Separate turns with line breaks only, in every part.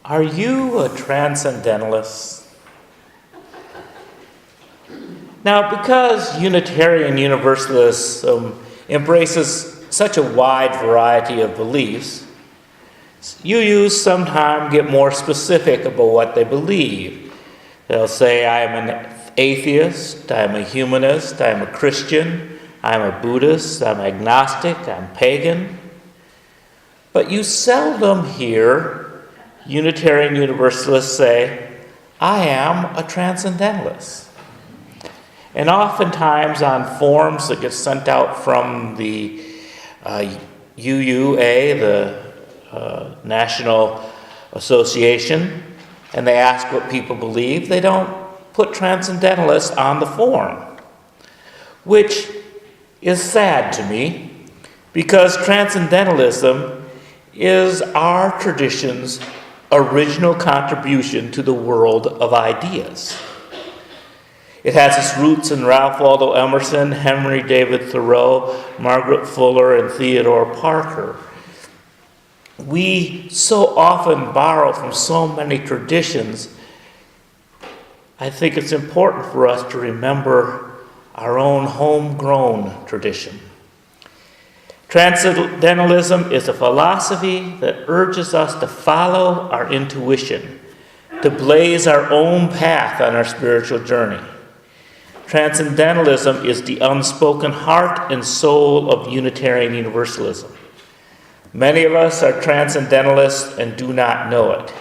Are you a transcendentalist? Now, because Unitarian Universalism embraces such a wide variety of beliefs, UUs sometimes get more specific about what they believe. They'll say, I am an atheist, I am a humanist, I am a Christian, I am a Buddhist, I'm agnostic, I'm pagan. But you seldom hear Unitarian Universalists say, I am a transcendentalist. And oftentimes on forms that get sent out from the UUA, the National Association, and they ask what people believe, they don't put transcendentalists on the form, which is sad to me, because transcendentalism is our tradition's original contribution to the world of ideas. It has its roots in Ralph Waldo Emerson, Henry David Thoreau, Margaret Fuller, and Theodore Parker. We so often borrow from so many traditions. I think it's important for us to remember our own homegrown tradition. Transcendentalism is a philosophy that urges us to follow our intuition, to blaze our own path on our spiritual journey. Transcendentalism is the unspoken heart and soul of Unitarian Universalism. Many of us are transcendentalists and do not know it.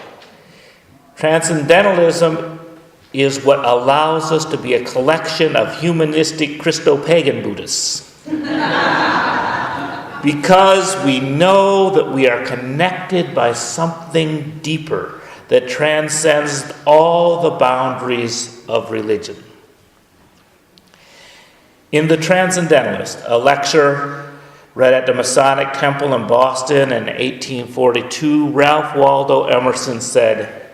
Transcendentalism is what allows us to be a collection of humanistic Christo-pagan Buddhists. Because we know that we are connected by something deeper that transcends all the boundaries of religion. In The Transcendentalist, a lecture read at the Masonic Temple in Boston in 1842, Ralph Waldo Emerson said,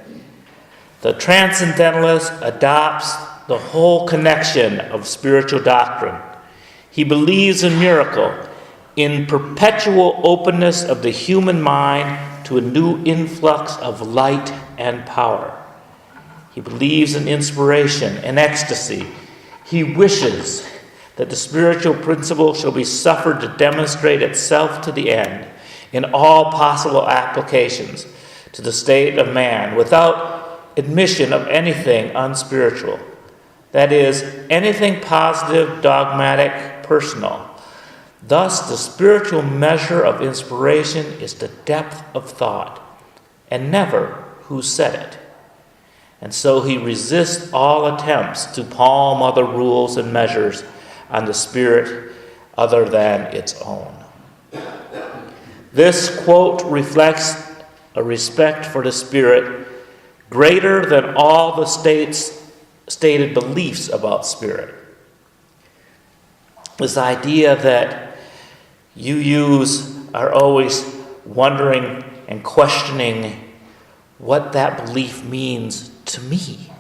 "The Transcendentalist adopts the whole connection of spiritual doctrine. He believes in miracle, in perpetual openness of the human mind to a new influx of light and power. He believes in inspiration and ecstasy. He wishes that the spiritual principle shall be suffered to demonstrate itself to the end in all possible applications to the state of man without admission of anything unspiritual. That is, anything positive, dogmatic, personal. Thus, the spiritual measure of inspiration is the depth of thought, and never who said it. And so he resists all attempts to palm other rules and measures on the spirit other than its own." This quote reflects a respect for the spirit greater than all the stated beliefs about spirit. This idea that UUs are always wondering and questioning what that belief means to me.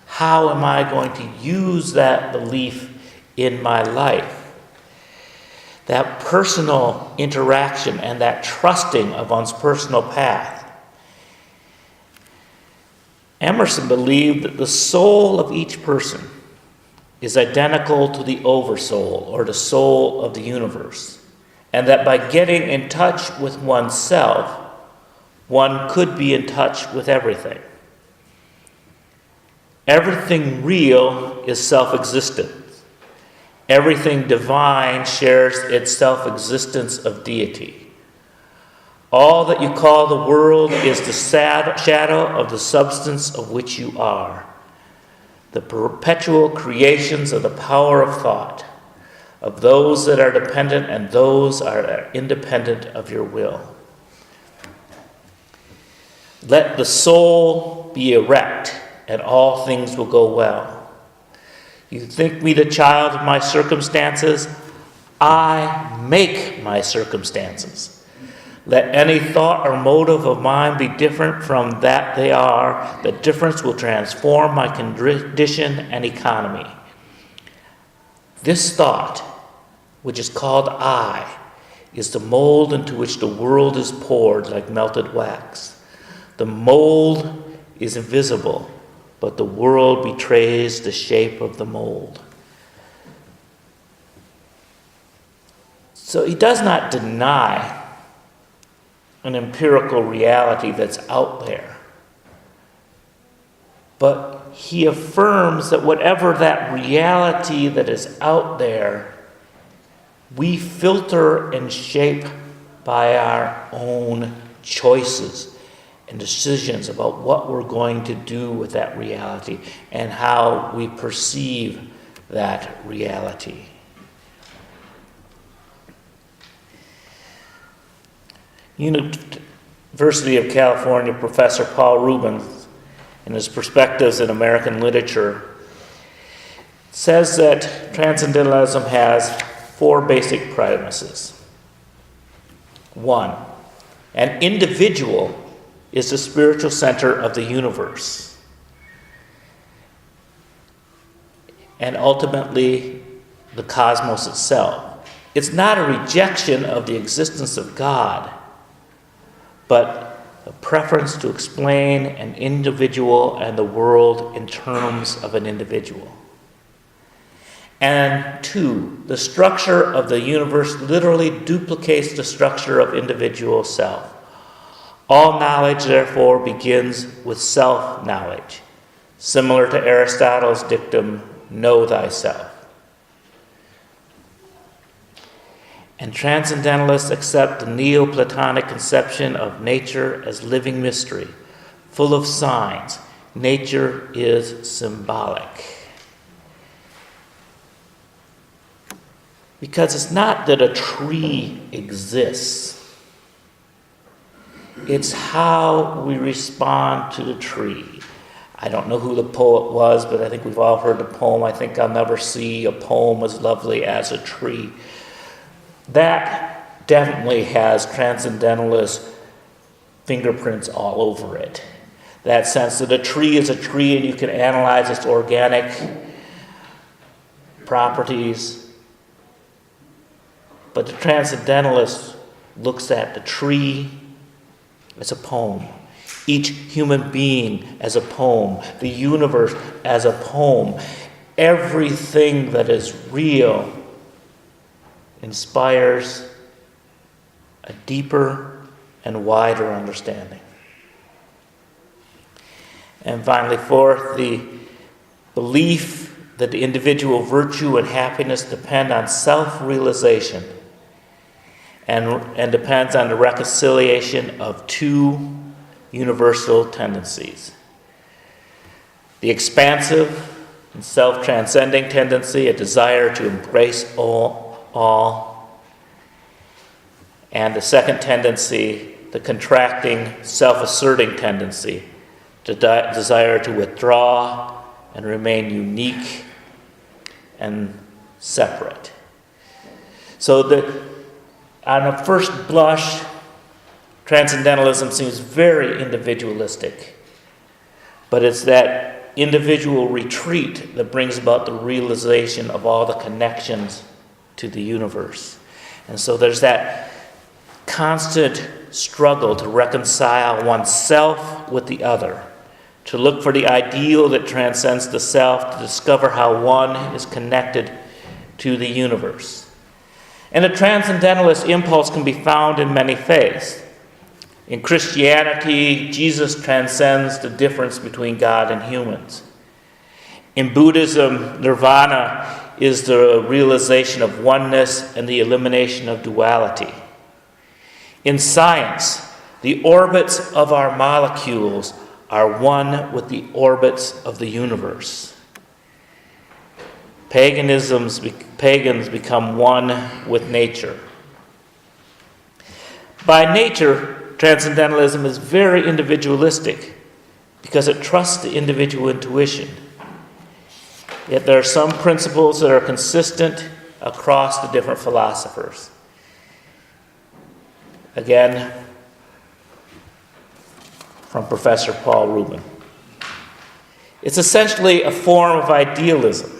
How am I going to use that belief in my life? That personal interaction and that trusting of one's personal path. Emerson believed that the soul of each person is identical to the oversoul or the soul of the universe, and that by getting in touch with oneself, one could be in touch with everything. Everything real is self-existent. Everything divine shares its self-existence of deity. All that you call the world is the shadow of the substance of which you are, the perpetual creations of the power of thought, of those that are dependent and those are independent of your will. Let the soul be erect, and all things will go well. You think me the child of my circumstances? I make my circumstances. Let any thought or motive of mine be different from that they are. The difference will transform my condition and economy. This thought, which is called I, is the mold into which the world is poured like melted wax. The mold is invisible, but the world betrays the shape of the mold. So he does not deny an empirical reality that's out there, but he affirms that whatever that reality that is out there, we filter and shape by our own choices and decisions about what we're going to do with that reality and how we perceive that reality. University of California professor Paul Rubin, in his Perspectives in American Literature, says that transcendentalism has 4 basic premises. 1, an individual is the spiritual center of the universe, and ultimately the cosmos itself. It's not a rejection of the existence of God, but a preference to explain an individual and the world in terms of an individual. And 2, the structure of the universe literally duplicates the structure of individual self. All knowledge, therefore, begins with self-knowledge, similar to Aristotle's dictum, know thyself. And transcendentalists accept the Neoplatonic conception of nature as living mystery, full of signs. Nature is symbolic. Because it's not that a tree exists. It's how we respond to the tree. I don't know who the poet was, but I think we've all heard the poem, I think I'll never see a poem as lovely as a tree. That definitely has transcendentalist fingerprints all over it. That sense that a tree is a tree and you can analyze its organic properties. But the transcendentalist looks at the tree as a poem, each human being as a poem, the universe as a poem. Everything that is real inspires a deeper and wider understanding. And finally, 4th, the belief that the individual virtue and happiness depend on self-realization and depends on the reconciliation of 2 universal tendencies. The expansive and self-transcending tendency, a desire to embrace all, and the second tendency, the contracting, self-asserting tendency, to desire to withdraw and remain unique and separate. So on a first blush, transcendentalism seems very individualistic, but it's that individual retreat that brings about the realization of all the connections to the universe. And so there's that constant struggle to reconcile oneself with the other, to look for the ideal that transcends the self, to discover how one is connected to the universe. And the transcendentalist impulse can be found in many faiths. In Christianity, Jesus transcends the difference between God and humans. In Buddhism, nirvana is the realization of oneness and the elimination of duality. In science, the orbits of our molecules are one with the orbits of the universe. Pagans become one with nature. By nature, transcendentalism is very individualistic because it trusts the individual intuition. Yet there are some principles that are consistent across the different philosophers. Again, from Professor Paul Rubin. It's essentially a form of idealism.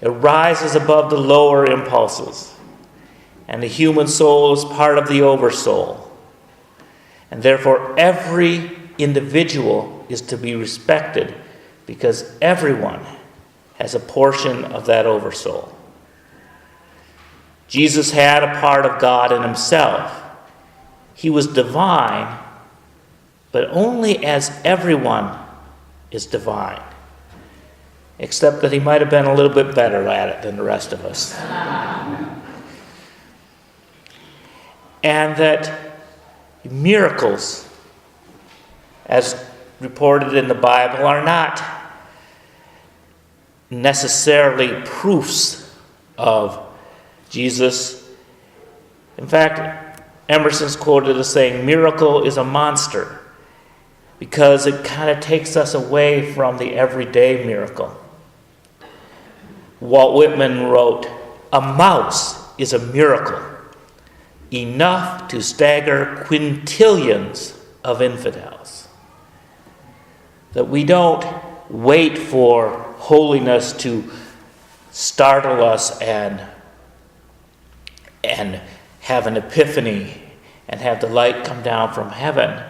It rises above the lower impulses, and the human soul is part of the oversoul. And therefore, every individual is to be respected because everyone has a portion of that oversoul. Jesus had a part of God in himself. He was divine, but only as everyone is divine, except that he might have been a little bit better at it than the rest of us. And that miracles, as reported in the Bible, are not necessarily proofs of Jesus. In fact, Emerson's quoted as saying, "Miracle is a monster," because it kind of takes us away from the everyday miracle. Walt Whitman wrote, "A mouse is a miracle, enough to stagger quintillions of infidels." That we don't wait for holiness to startle us and have an epiphany and have the light come down from heaven.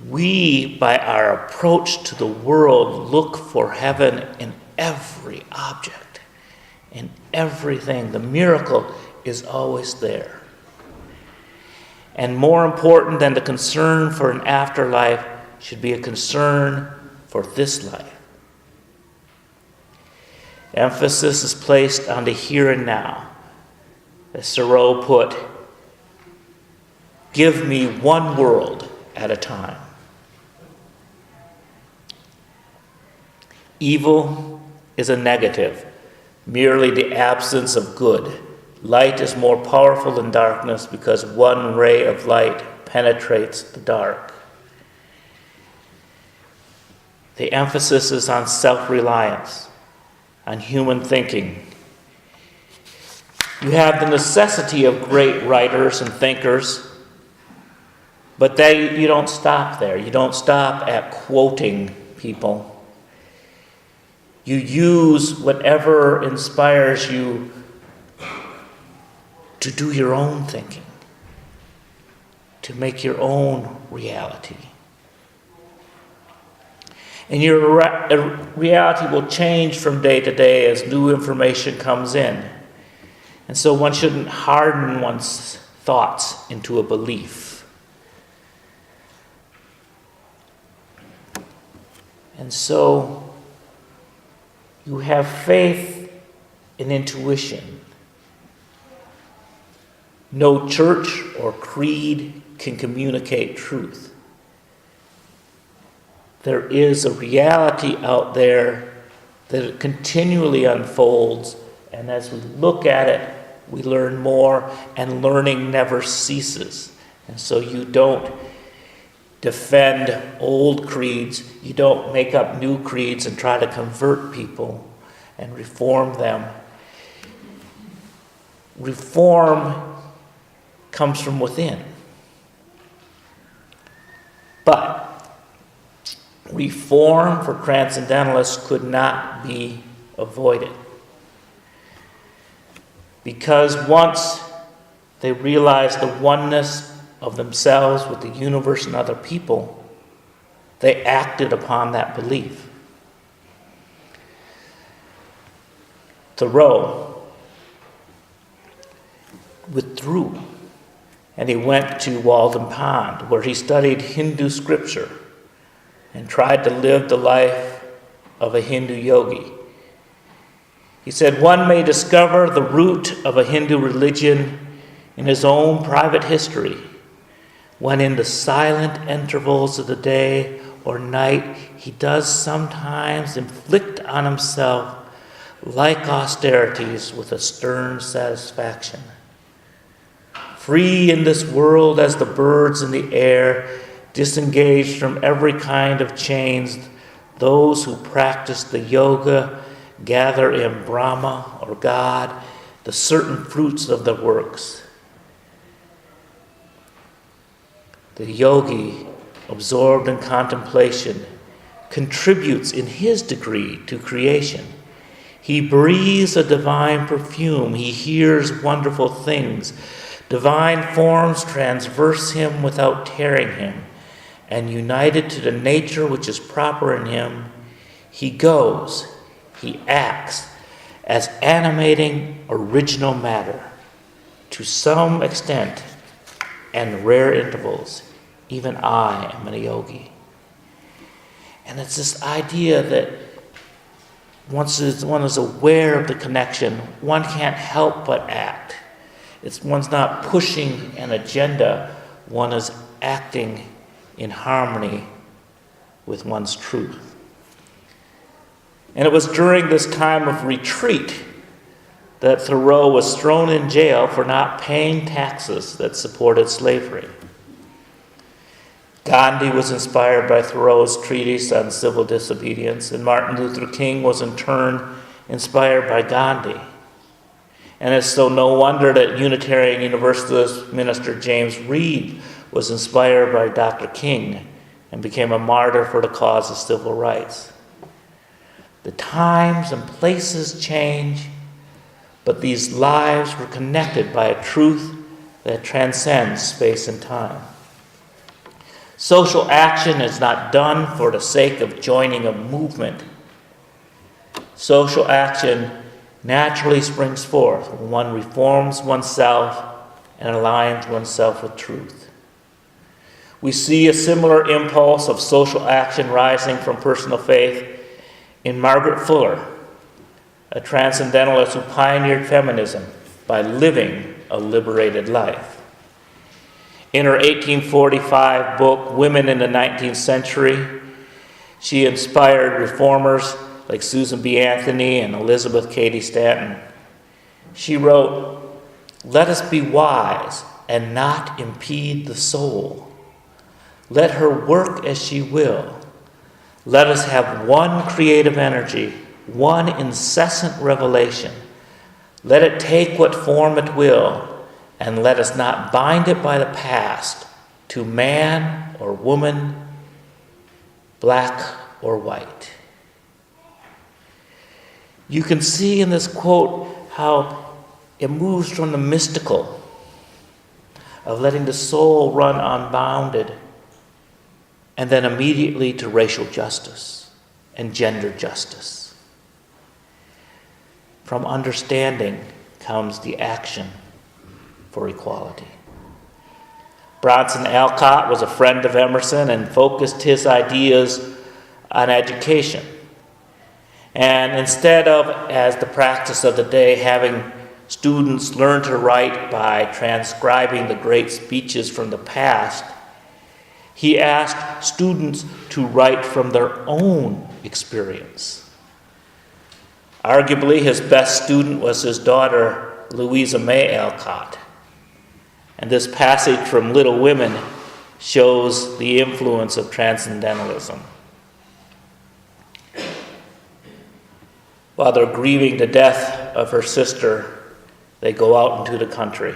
We, by our approach to the world, look for heaven in every object, in everything. The miracle is always there. And more important than the concern for an afterlife should be a concern for this life. Emphasis is placed on the here and now. As Thoreau put, "Give me one world at a time." Evil is a negative, merely the absence of good. Light is more powerful than darkness because one ray of light penetrates the dark. The emphasis is on self-reliance, on human thinking. You have the necessity of great writers and thinkers, but you don't stop there. You don't stop at quoting people. You use whatever inspires you to do your own thinking, to make your own reality. And your reality will change from day to day as new information comes in. And so one shouldn't harden one's thoughts into a belief. And so you have faith and intuition. No church or creed can communicate truth. There is a reality out there that continually unfolds, and as we look at it, we learn more, and learning never ceases. And so you don't defend old creeds, you don't make up new creeds and try to convert people and reform them. Reform comes from within. But reform for transcendentalists could not be avoided. Because once they realized the oneness of themselves with the universe and other people, they acted upon that belief. Thoreau withdrew, and he went to Walden Pond, where he studied Hindu scripture and tried to live the life of a Hindu yogi. He said, "One may discover the root of a Hindu religion in his own private history, when in the silent intervals of the day or night he does sometimes inflict on himself like austerities with a stern satisfaction. Free in this world as the birds in the air, disengaged from every kind of chains, those who practice the yoga gather in Brahma or God the certain fruits of their works. The yogi, absorbed in contemplation, contributes in his degree to creation. He breathes a divine perfume. He hears wonderful things, Divine forms transverse him without tearing him, and united to the nature which is proper in him, he goes, he acts as animating original matter to some extent and rare intervals. Even I am a yogi. And it's this idea that once one is aware of the connection, one can't help but act. One's not pushing an agenda, one is acting in harmony with one's truth. And it was during this time of retreat that Thoreau was thrown in jail for not paying taxes that supported slavery. Gandhi was inspired by Thoreau's treatise on civil disobedience, and Martin Luther King was in turn inspired by Gandhi. And it's so no wonder that Unitarian Universalist minister James Reed was inspired by Dr. King and became a martyr for the cause of civil rights. The times and places change, but these lives were connected by a truth that transcends space and time. Social action is not done for the sake of joining a movement. Social action naturally springs forth when one reforms oneself and aligns oneself with truth. We see a similar impulse of social action rising from personal faith in Margaret Fuller, a transcendentalist who pioneered feminism by living a liberated life. In her 1845 book, Women in the 19th Century, she inspired reformers like Susan B. Anthony and Elizabeth Cady Stanton. She wrote, "Let us be wise and not impede the soul. Let her work as she will. Let us have one creative energy, one incessant revelation. Let it take what form it will, and let us not bind it by the past to man or woman, black or white." You can see in this quote how it moves from the mystical of letting the soul run unbounded and then immediately to racial justice and gender justice. From understanding comes the action for equality. Bronson Alcott was a friend of Emerson and focused his ideas on education. And instead of, as the practice of the day, having students learn to write by transcribing the great speeches from the past, he asked students to write from their own experience. Arguably, his best student was his daughter, Louisa May Alcott. And this passage from Little Women shows the influence of transcendentalism. While they're grieving the death of her sister, they go out into the country.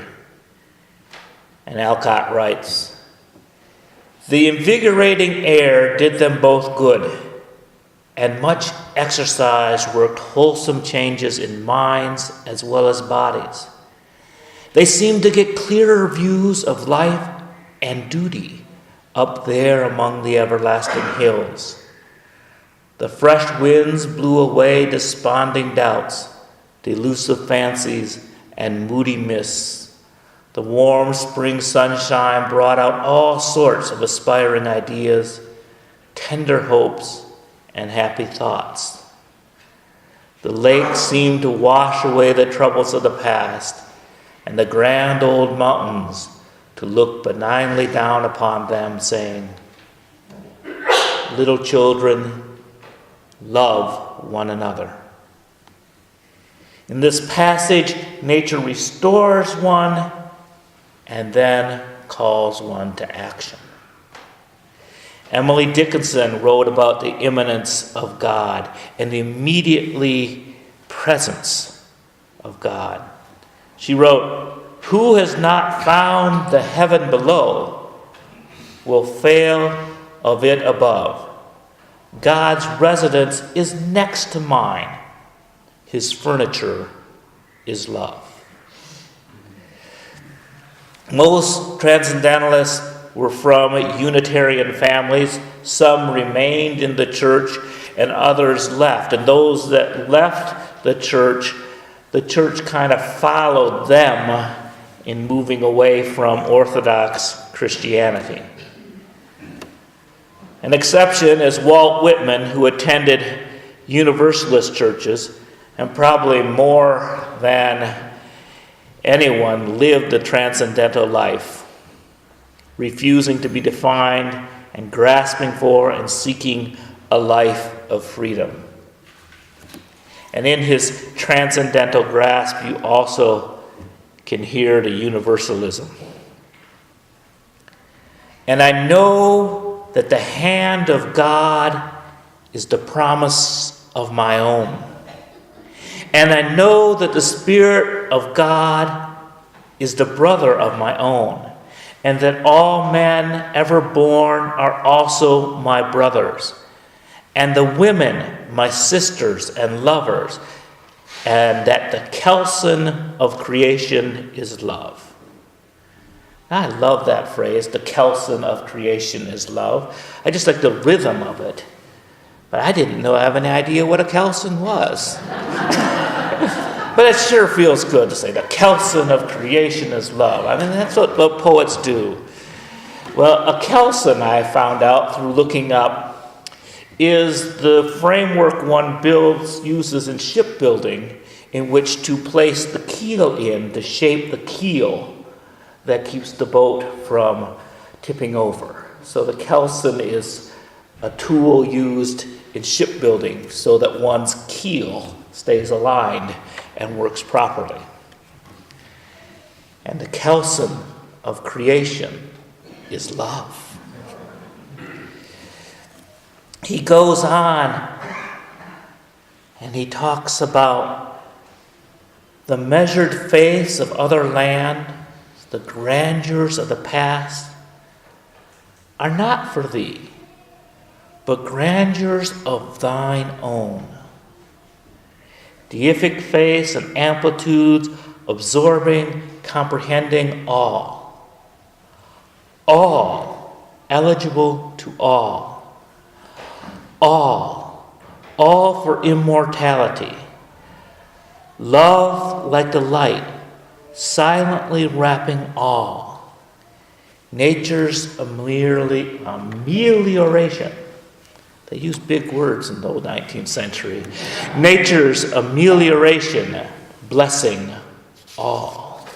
And Alcott writes, "The invigorating air did them both good, and much exercise worked wholesome changes in minds as well as bodies. They seemed to get clearer views of life and duty up there among the everlasting hills. The fresh winds blew away desponding doubts, delusive fancies, and moody mists. The warm spring sunshine brought out all sorts of aspiring ideas, tender hopes, and happy thoughts. The lake seemed to wash away the troubles of the past, and the grand old mountains to look benignly down upon them, saying, 'Little children, love one another.'" In this passage, nature restores one and then calls one to action. Emily Dickinson wrote about the immanence of God and the immediately presence of God. She wrote, "Who has not found the heaven below will fail of it above. God's residence is next to mine. His furniture is love." Most transcendentalists were from Unitarian families. Some remained in the church and others left. And those that left the church kind of followed them in moving away from Orthodox Christianity. An exception is Walt Whitman, who attended Universalist churches and probably more than anyone lived a transcendental life, refusing to be defined and grasping for and seeking a life of freedom. And in his transcendental grasp, you also can hear the universalism. And I know that the hand of God is the promise of my own. And I know that the Spirit of God is the brother of my own, and that all men ever born are also my brothers, and the women my sisters and lovers, and that the kelson of creation is love. I love that phrase, the kelson of creation is love. I just like the rhythm of it. But I didn't have any idea what a kelson was. But it sure feels good to say the kelson of creation is love. I mean, that's what poets do. Well, a kelson, I found out through looking up, is the framework one uses in shipbuilding in which to place the keel in to shape the keel that keeps the boat from tipping over. So the kelson is a tool used in shipbuilding so that one's keel stays aligned and works properly. And the kelson of creation is love. He goes on and he talks about the measured face of other land, the grandeurs of the past are not for thee, but grandeurs of thine own. Deific face and amplitudes, absorbing, comprehending all. All, eligible to all. All for immortality. Love like the light, silently wrapping all. Nature's amelioration. They used big words in the 19th century. Nature's amelioration, blessing all.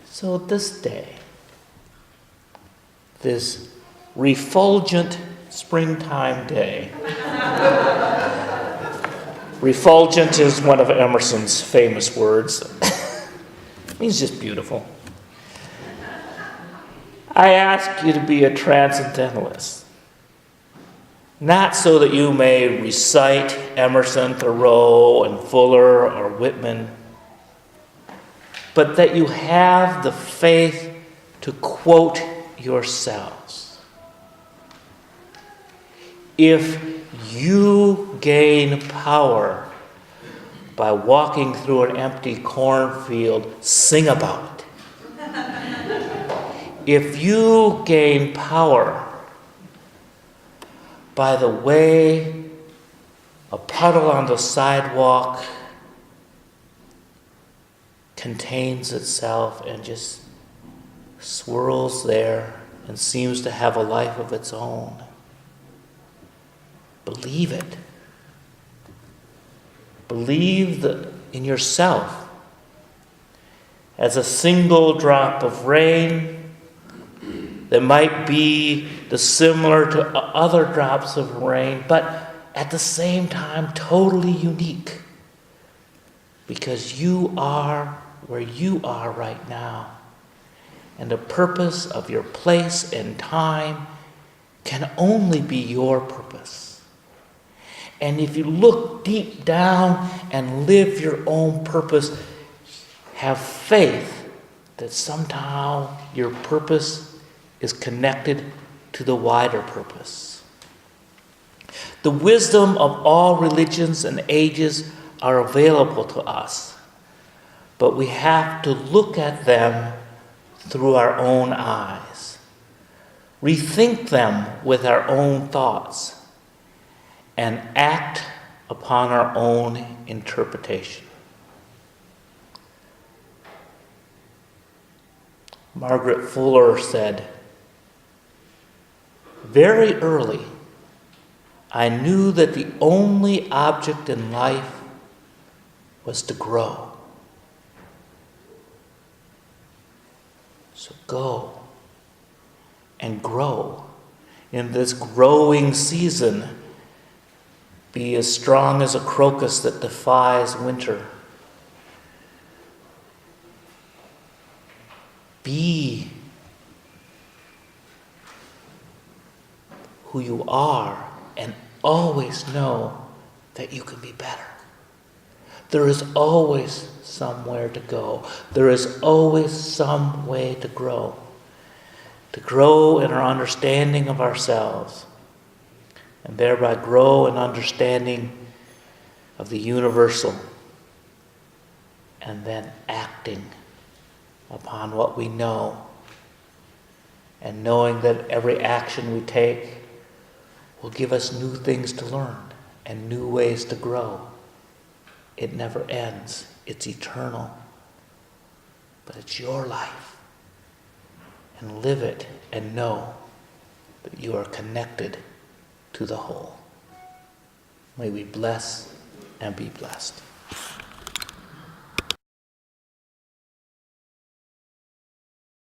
So this day, this refulgent springtime day. Refulgent is one of Emerson's famous words. It means just beautiful. I ask you to be a transcendentalist, not so that you may recite Emerson, Thoreau, and Fuller, or Whitman, but that you have the faith to quote yourselves. If you gain power by walking through an empty cornfield, sing about it. If you gain power by the way a puddle on the sidewalk contains itself and just swirls there and seems to have a life of its own, believe it. Believe in yourself as a single drop of rain that might be similar to other drops of rain, but at the same time totally unique. Because you are where you are right now. And the purpose of your place and time can only be your purpose. And if you look deep down and live your own purpose, have faith that somehow your purpose is connected to the wider purpose. The wisdom of all religions and ages are available to us, but we have to look at them through our own eyes, rethink them with our own thoughts, and act upon our own interpretation. Margaret Fuller said, "Very early, I knew that the only object in life was to grow. So go and grow. In this growing season, be as strong as a crocus that defies winter. Be who you are and always know that you can be better. There is always somewhere to go. There is always some way to grow. To grow in our understanding of ourselves, and thereby grow in understanding of the universal, and then acting upon what we know, and knowing that every action we take will give us new things to learn and new ways to grow. It never ends. It's eternal. But it's your life. And live it and know that you are connected to the whole. May we bless and be blessed.